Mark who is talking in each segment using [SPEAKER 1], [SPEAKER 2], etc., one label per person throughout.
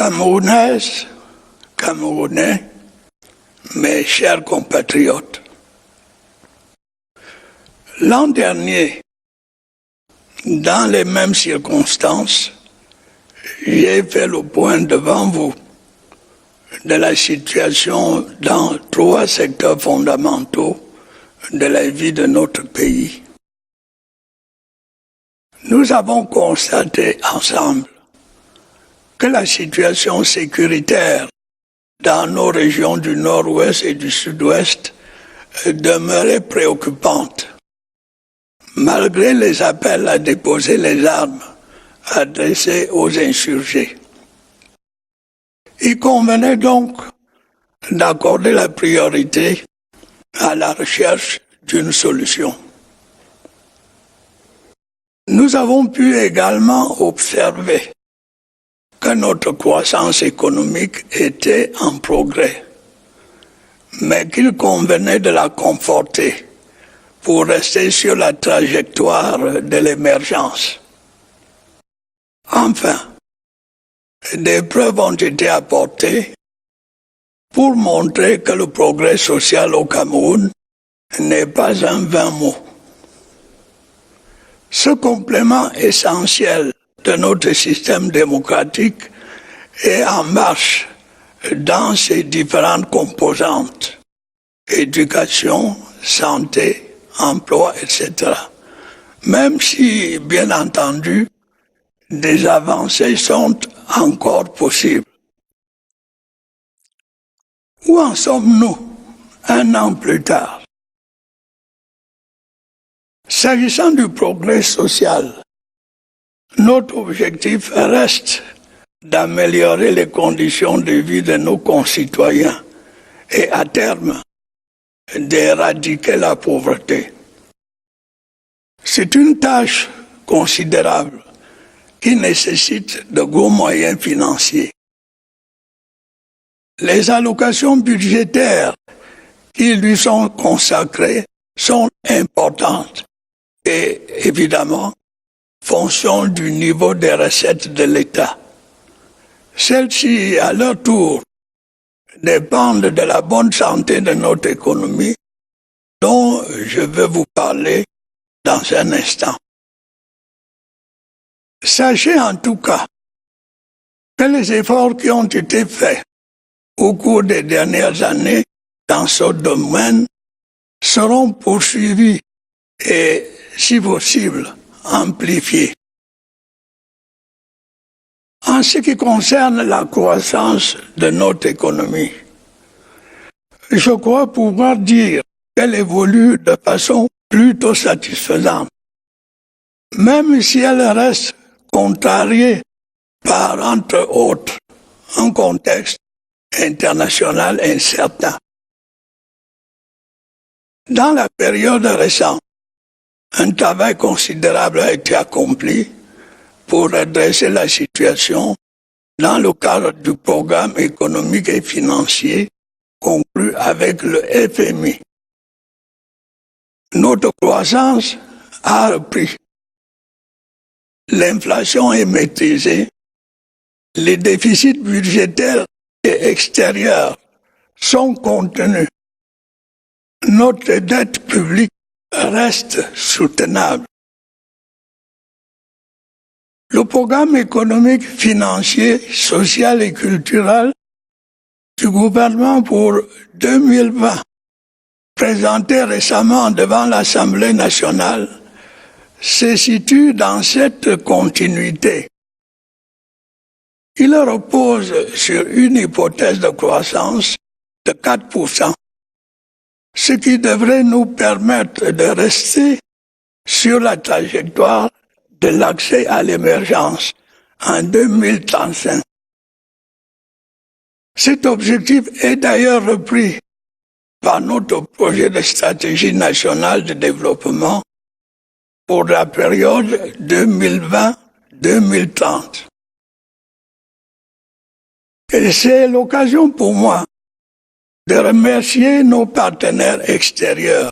[SPEAKER 1] Camerounaises, Camerounais, mes chers compatriotes, l'an dernier, dans les mêmes circonstances, j'ai fait le point devant vous de la situation dans 3 secteurs fondamentaux de la vie de notre pays. Nous avons constaté ensemble que la situation sécuritaire dans nos régions du nord-ouest et du sud-ouest demeurait préoccupante, malgré les appels à déposer les armes adressés aux insurgés. Il convenait donc d'accorder la priorité à la recherche d'une solution. Nous avons pu également observer que notre croissance économique était en progrès, mais qu'il convenait de la conforter pour rester sur la trajectoire de l'émergence. Enfin, des preuves ont été apportées pour montrer que le progrès social au Cameroun n'est pas un vain mot. Ce complément essentiel de notre système démocratique est en marche dans ses différentes composantes, éducation, santé, emploi, etc. Même si, bien entendu, des avancées sont encore possibles. Où en sommes-nous un an plus tard? S'agissant du progrès social, notre objectif reste d'améliorer les conditions de vie de nos concitoyens et, à terme, d'éradiquer la pauvreté. C'est une tâche considérable qui nécessite de gros moyens financiers. Les allocations budgétaires qui lui sont consacrées sont importantes et, évidemment, fonction du niveau des recettes de l'État. Celles-ci, à leur tour, dépendent de la bonne santé de notre économie, dont je vais vous parler dans un instant. Sachez en tout cas que les efforts qui ont été faits au cours des dernières années dans ce domaine seront poursuivis et, si possible, amplifiés. En ce qui concerne la croissance de notre économie, je crois pouvoir dire qu'elle évolue de façon plutôt satisfaisante, même si elle reste contrariée par, entre autres, un contexte international incertain. Dans la période récente, un travail considérable a été accompli pour redresser la situation dans le cadre du programme économique et financier conclu avec le FMI. Notre croissance a repris. L'inflation est maîtrisée. Les déficits budgétaires et extérieurs sont contenus. Notre dette publique reste soutenable. Le programme économique, financier, social et culturel du gouvernement pour 2020, présenté récemment devant l'Assemblée nationale, se situe dans cette continuité. Il repose sur une hypothèse de croissance de 4%, ce qui devrait nous permettre de rester sur la trajectoire de l'accès à l'émergence en 2035. Cet objectif est d'ailleurs repris par notre projet de stratégie nationale de développement pour la période 2020-2030. Et c'est l'occasion pour moi de remercier nos partenaires extérieurs,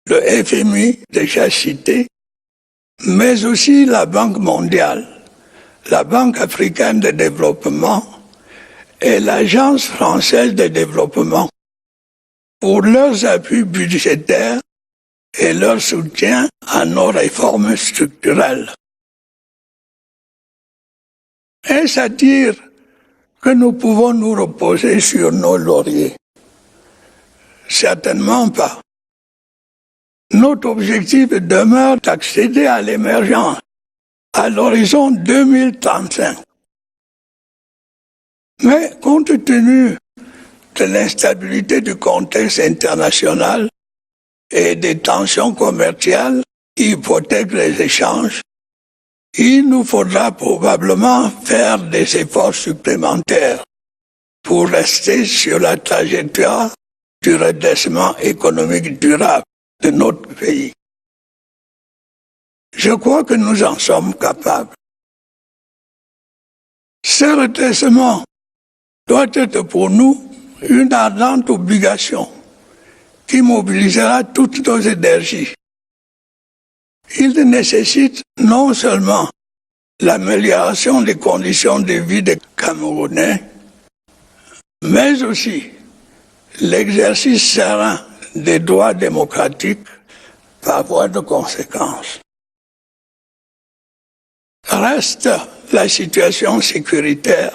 [SPEAKER 1] le FMI déjà cité, mais aussi la Banque mondiale, la Banque africaine de développement et l'Agence française de développement pour leurs appuis budgétaires et leur soutien à nos réformes structurelles. Est-ce à dire que nous pouvons nous reposer sur nos lauriers? Certainement pas. Notre objectif demeure d'accéder à l'émergence à l'horizon 2035. Mais compte tenu de l'instabilité du contexte international et des tensions commerciales qui hypothèquent les échanges, il nous faudra probablement faire des efforts supplémentaires pour rester sur la trajectoire du redressement économique durable de notre pays. Je crois que nous en sommes capables. Ce redressement doit être pour nous une ardente obligation qui mobilisera toutes nos énergies. Il nécessite non seulement l'amélioration des conditions de vie des Camerounais, mais aussi l'exercice serein des droits démocratiques par voie de conséquence. Reste la situation sécuritaire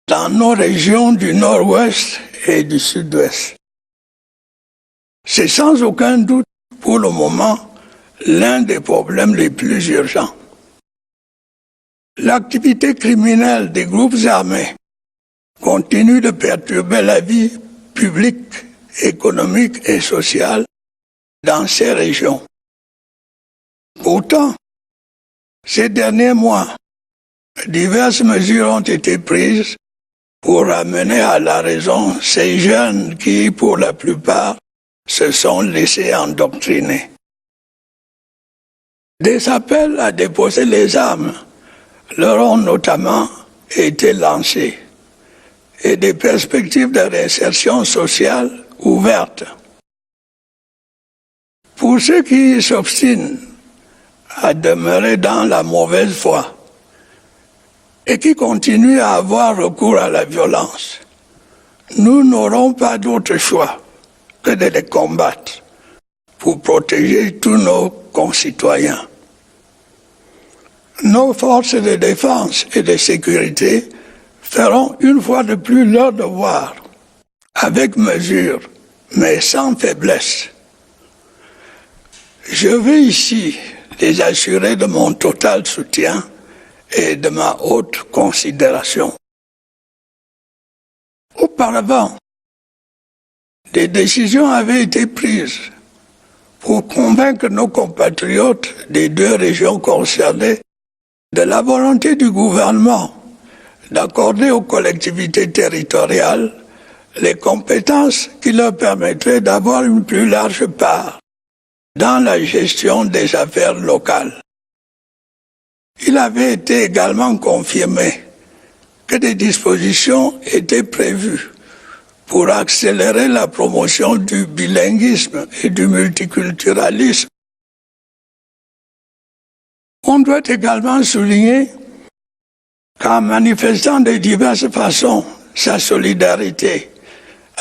[SPEAKER 1] dans nos régions du nord-ouest et du sud-ouest. C'est sans aucun doute, pour le moment, l'un des problèmes les plus urgents. L'activité criminelle des groupes armés continue de perturber la vie publique, économique et sociale dans ces régions. Pourtant, ces derniers mois, diverses mesures ont été prises pour ramener à la raison ces jeunes qui, pour la plupart, se sont laissés endoctriner. Des appels à déposer les armes leur ont notamment été lancés et des perspectives de réinsertion sociale ouvertes. Pour ceux qui s'obstinent à demeurer dans la mauvaise foi et qui continuent à avoir recours à la violence, nous n'aurons pas d'autre choix que de les combattre pour protéger tous nos concitoyens. Nos forces de défense et de sécurité feront une fois de plus leur devoir, avec mesure, mais sans faiblesse. Je veux ici les assurer de mon total soutien et de ma haute considération. Auparavant, des décisions avaient été prises pour convaincre nos compatriotes des deux régions concernées de la volonté du gouvernement d'accorder aux collectivités territoriales les compétences qui leur permettraient d'avoir une plus large part dans la gestion des affaires locales. Il avait été également confirmé que des dispositions étaient prévues pour accélérer la promotion du bilinguisme et du multiculturalisme. On doit également souligner qu'en manifestant de diverses façons sa solidarité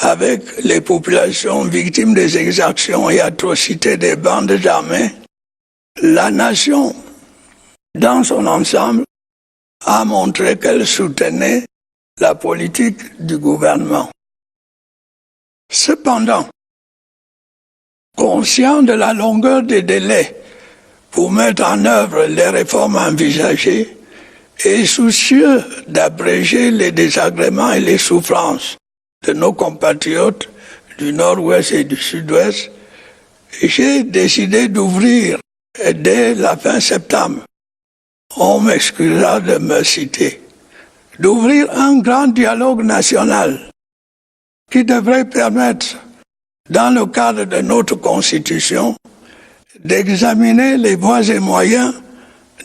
[SPEAKER 1] avec les populations victimes des exactions et atrocités des bandes armées, la nation, dans son ensemble, a montré qu'elle soutenait la politique du gouvernement. Cependant, conscient de la longueur des délais pour mettre en œuvre les réformes envisagées et soucieux d'abréger les désagréments et les souffrances de nos compatriotes du nord-ouest et du sud-ouest, j'ai décidé d'ouvrir dès la fin septembre, on m'excusera de me citer, d'ouvrir un grand dialogue national qui devrait permettre, dans le cadre de notre Constitution, d'examiner les voies et moyens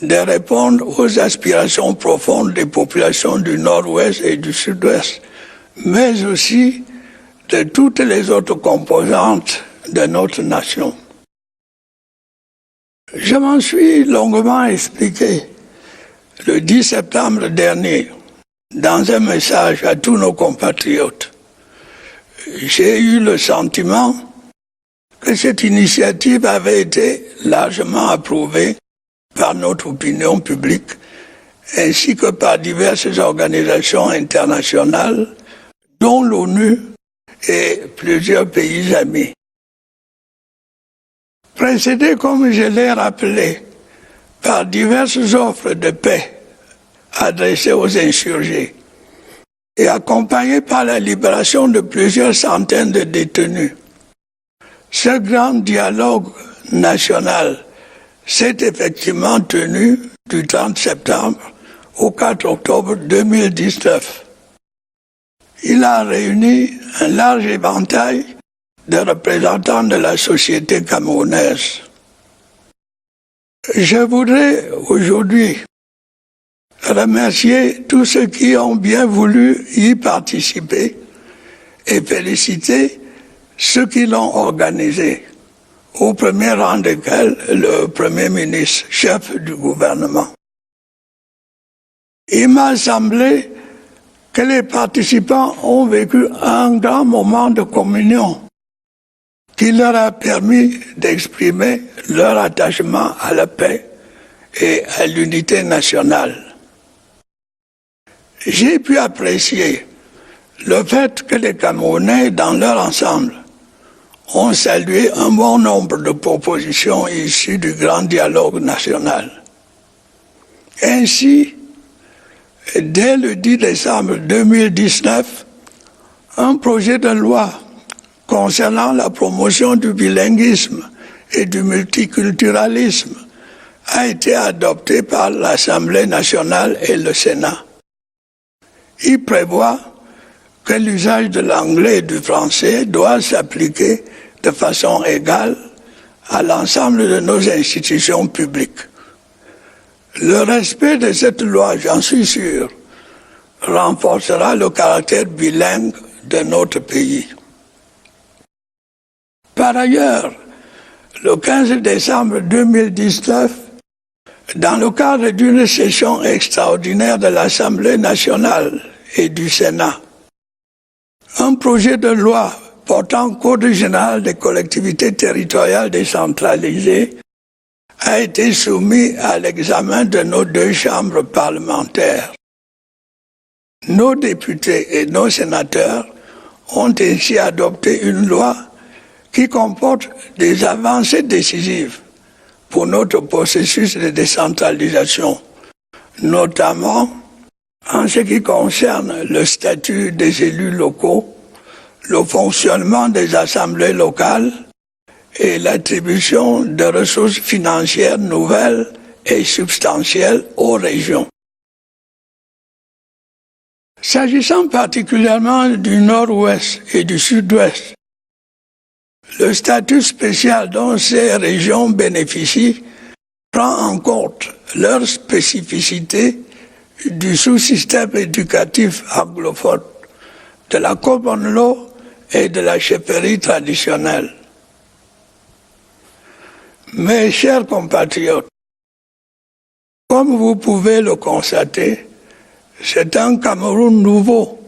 [SPEAKER 1] de répondre aux aspirations profondes des populations du Nord-Ouest et du Sud-Ouest, mais aussi de toutes les autres composantes de notre nation. Je m'en suis longuement expliqué le 10 septembre dernier, dans un message à tous nos compatriotes, j'ai eu le sentiment que cette initiative avait été largement approuvée par notre opinion publique ainsi que par diverses organisations internationales, dont l'ONU et plusieurs pays amis. Précédé, comme je l'ai rappelé, par diverses offres de paix adressées aux insurgés et accompagné par la libération de plusieurs centaines de détenus, ce grand dialogue national s'est effectivement tenu du 30 septembre au 4 octobre 2019. Il a réuni un large éventail de représentants de la société camerounaise. Je voudrais aujourd'hui remercier tous ceux qui ont bien voulu y participer et féliciter ceux qui l'ont organisé, au premier rang desquels le Premier ministre, chef du gouvernement. Il m'a semblé que les participants ont vécu un grand moment de communion qui leur a permis d'exprimer leur attachement à la paix et à l'unité nationale. J'ai pu apprécier le fait que les Camerounais, dans leur ensemble, ont salué un bon nombre de propositions issues du grand dialogue national. Ainsi, dès le 10 décembre 2019, un projet de loi concernant la promotion du bilinguisme et du multiculturalisme a été adopté par l'Assemblée nationale et le Sénat. Il prévoit que l'usage de l'anglais et du français doit s'appliquer de façon égale à l'ensemble de nos institutions publiques. Le respect de cette loi, j'en suis sûr, renforcera le caractère bilingue de notre pays. Par ailleurs, le 15 décembre 2019, dans le cadre d'une session extraordinaire de l'Assemblée nationale et du Sénat, un projet de loi portant Code général des collectivités territoriales décentralisées a été soumis à l'examen de nos deux chambres parlementaires. Nos députés et nos sénateurs ont ainsi adopté une loi qui comporte des avancées décisives pour notre processus de décentralisation, notamment en ce qui concerne le statut des élus locaux, le fonctionnement des assemblées locales et l'attribution de ressources financières nouvelles et substantielles aux régions. S'agissant particulièrement du Nord-Ouest et du Sud-Ouest, le statut spécial dont ces régions bénéficient prend en compte leurs spécificités du sous-système éducatif anglophone, de la common law et de la chefferie traditionnelle. Mes chers compatriotes, comme vous pouvez le constater, c'est un Cameroun nouveau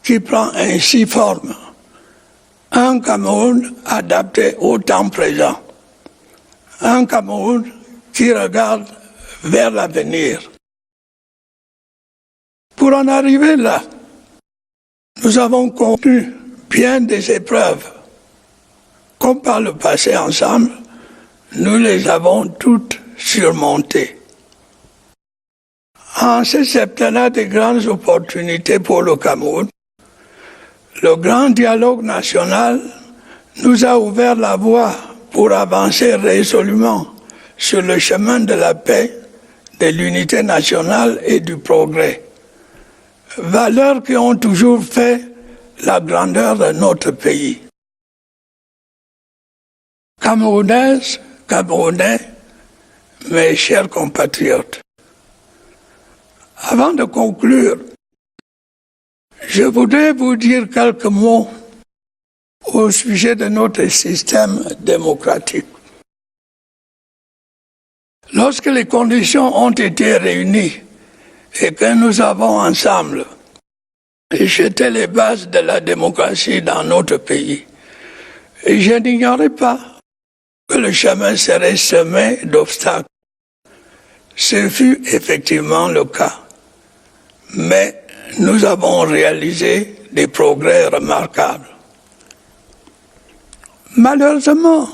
[SPEAKER 1] qui prend ainsi forme. Un Cameroun adapté au temps présent. Un Cameroun qui regarde vers l'avenir. Pour en arriver là, nous avons connu bien des épreuves. Comme par le passé ensemble, nous les avons toutes surmontées. En ce septennat de grandes opportunités pour le Cameroun, le grand dialogue national nous a ouvert la voie pour avancer résolument sur le chemin de la paix, de l'unité nationale et du progrès. Valeurs qui ont toujours fait la grandeur de notre pays. Camerounaises, Camerounais, mes chers compatriotes, avant de conclure, je voudrais vous dire quelques mots au sujet de notre système démocratique. Lorsque les conditions ont été réunies et que nous avons ensemble jeté les bases de la démocratie dans notre pays, je n'ignorais pas que le chemin serait semé d'obstacles. Ce fut effectivement le cas, mais nous avons réalisé des progrès remarquables. Malheureusement,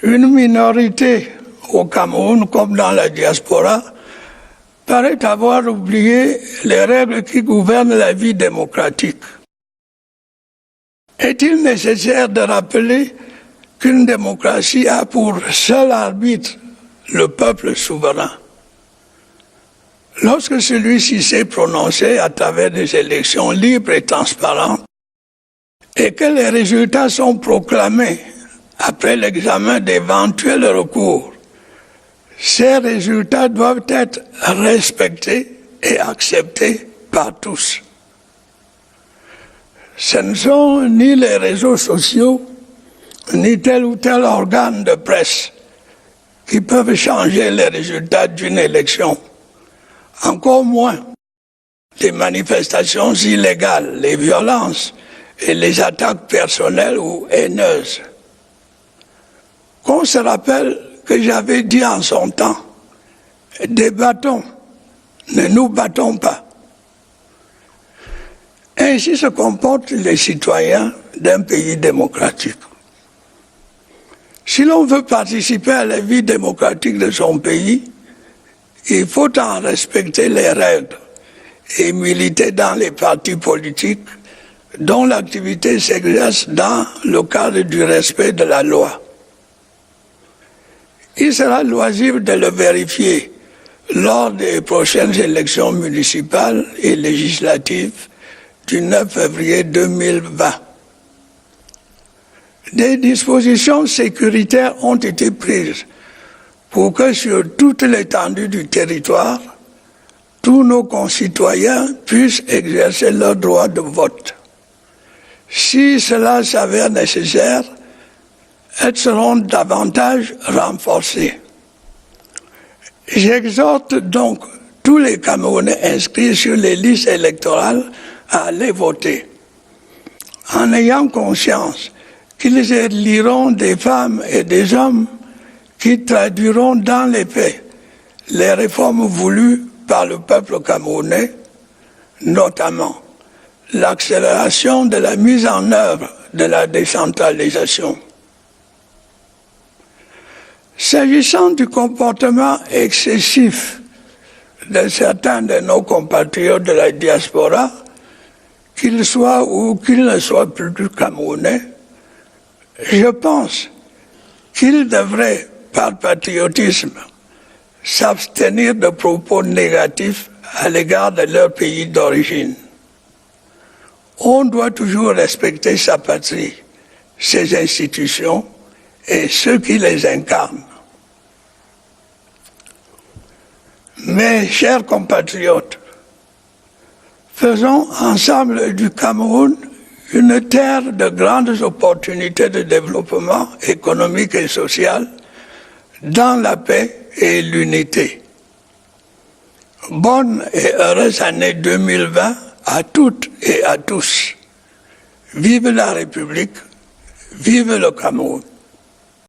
[SPEAKER 1] une minorité au Cameroun, comme dans la diaspora, paraît avoir oublié les règles qui gouvernent la vie démocratique. Est-il nécessaire de rappeler qu'une démocratie a pour seul arbitre le peuple souverain? Lorsque celui-ci s'est prononcé à travers des élections libres et transparentes, et que les résultats sont proclamés après l'examen d'éventuels recours, ces résultats doivent être respectés et acceptés par tous. Ce ne sont ni les réseaux sociaux, ni tel ou tel organe de presse qui peuvent changer les résultats d'une élection. Encore moins les manifestations illégales, les violences et les attaques personnelles ou haineuses. Qu'on se rappelle que j'avais dit en son temps, débattons, ne nous battons pas. Ainsi se comportent les citoyens d'un pays démocratique. Si l'on veut participer à la vie démocratique de son pays, il faut en respecter les règles et militer dans les partis politiques dont l'activité s'exerce dans le cadre du respect de la loi. Il sera loisible de le vérifier lors des prochaines élections municipales et législatives du 9 février 2020. Des dispositions sécuritaires ont été prises pour que sur toute l'étendue du territoire, tous nos concitoyens puissent exercer leur droit de vote. Si cela s'avère nécessaire, elles seront davantage renforcées. J'exhorte donc tous les Camerounais inscrits sur les listes électorales à aller voter, en ayant conscience qu'ils éliront des femmes et des hommes qui traduiront dans les faits les réformes voulues par le peuple camerounais, notamment l'accélération de la mise en œuvre de la décentralisation. S'agissant du comportement excessif de certains de nos compatriotes de la diaspora, qu'ils soient ou qu'ils ne soient plus camerounais, je pense qu'ils devraient, par patriotisme, s'abstenir de propos négatifs à l'égard de leur pays d'origine. On doit toujours respecter sa patrie, ses institutions et ceux qui les incarnent. Mes chers compatriotes, faisons ensemble du Cameroun une terre de grandes opportunités de développement économique et social dans la paix et l'unité. Bonne et heureuse année 2020 à toutes et à tous. Vive la République, vive le Cameroun.